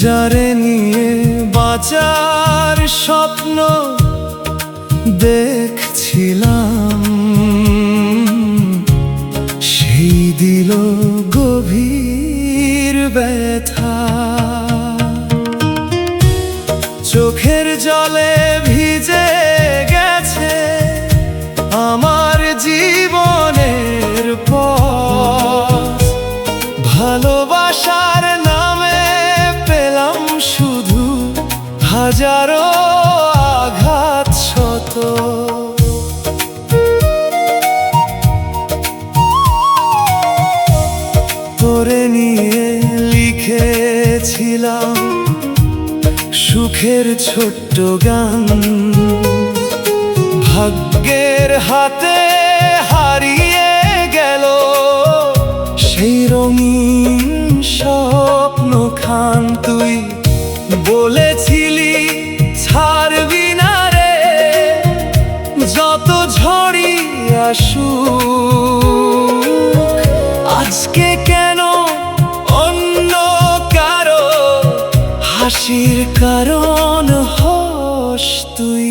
যারে নিয়ে বাঁচার স্বপ্ন দেখছিলাম, সেই দিল গভীর ব্যথা। চোখের জলে ভিজে গেছে আমার জীবনের পথ। ভালোবাসার নামে পেলাম শুধু হাজারো আঘাত শত। তোরে নিয়ে লিখেছিলাম সুখের ছোট্ট গান, ভাগ্যের হাতে হারিয়ে গেল সেই রঙিন স্বপ্ন খান। তুই বলেছিলি ছাড়বি না রে, যত ঝড়ই আসুক। আজকে কেন অন্য কারো হাসির কারণ হস তুই?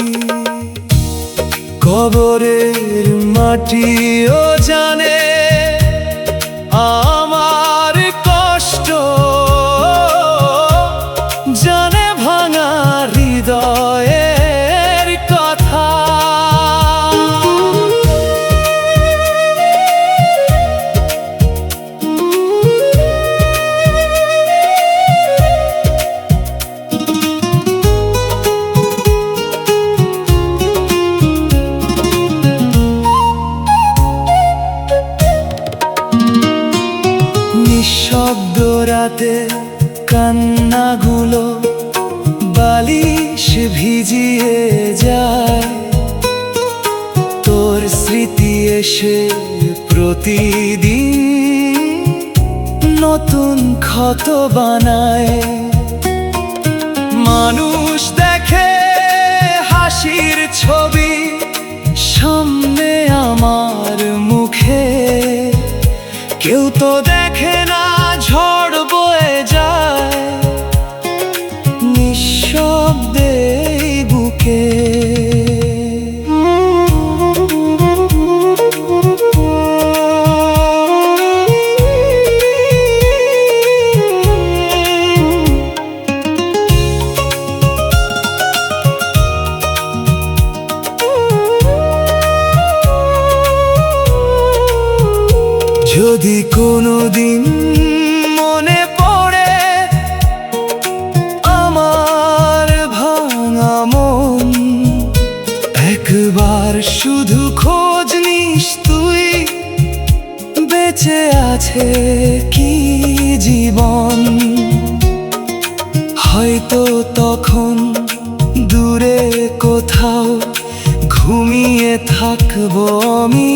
কবরের মাটিও জানে আমার কষ্ট, জানে ভাঙা হৃদয়ের কথা। নিঃশব্দ রাতে কান্নাগুলো বালিশ ভিজিয়ে যায়, তোর স্মৃতি এসে প্রতিদিন নতুন ক্ষত বানায়। মানুষ দেখে হাসির ছবি সামনে আমার মুখে, কেউ তো দেখে না ঝড় বয়ে যায় নিঃশব্দে বুকে। যদি কোনোদিন মনে পড়ে আমার ভাঙা মন, একবার শুধু খোঁজ নিস তুই, বেঁচে আছে কি জীবন। হয়তো তখন দূরে কোথাও ঘুমিয়ে থাকবো আমি,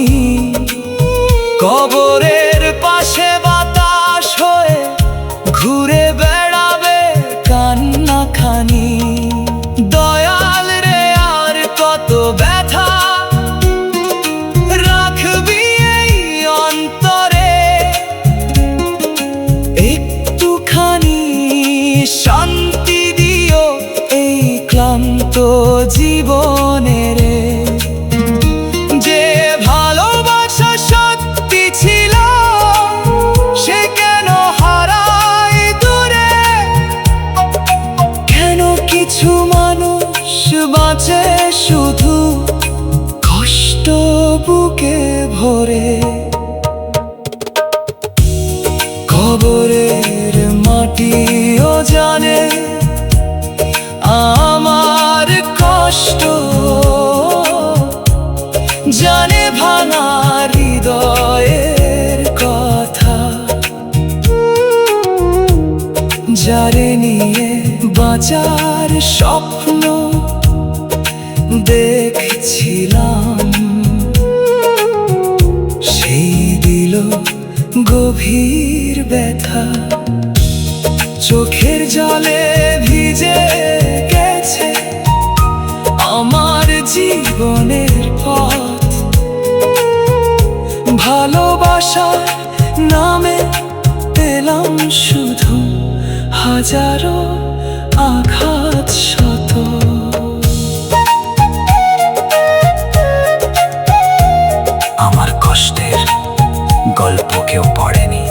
কবরের পাশে বাতাস হয়ে ঘুরে বেড়াবে কান্নাখানি। দয়াল রে আর কত ব্যথা রাখবি এই অন্তরে, একটুখানি শান্তি দিও এই ক্লান্ত জীবনের। কিছু মানুষ বাঁচে শুধু কষ্ট বুকে ভরে, কবরের মাটিও জানে আমার কষ্ট, জানে ভাঙা হৃদয়ের কথা। যারে নিয়ে বাঁচার স্বপ্ন দেখছিলাম, সেই দিল গভীর ব্যথা। চোখের জলে ভিজে গেছে আমার জীবনের পথ। ভালোবাসার নামে পেলাম শুধু হাজারো আঘাত শত। আমার কষ্টের গল্প কেউ পড়েনি,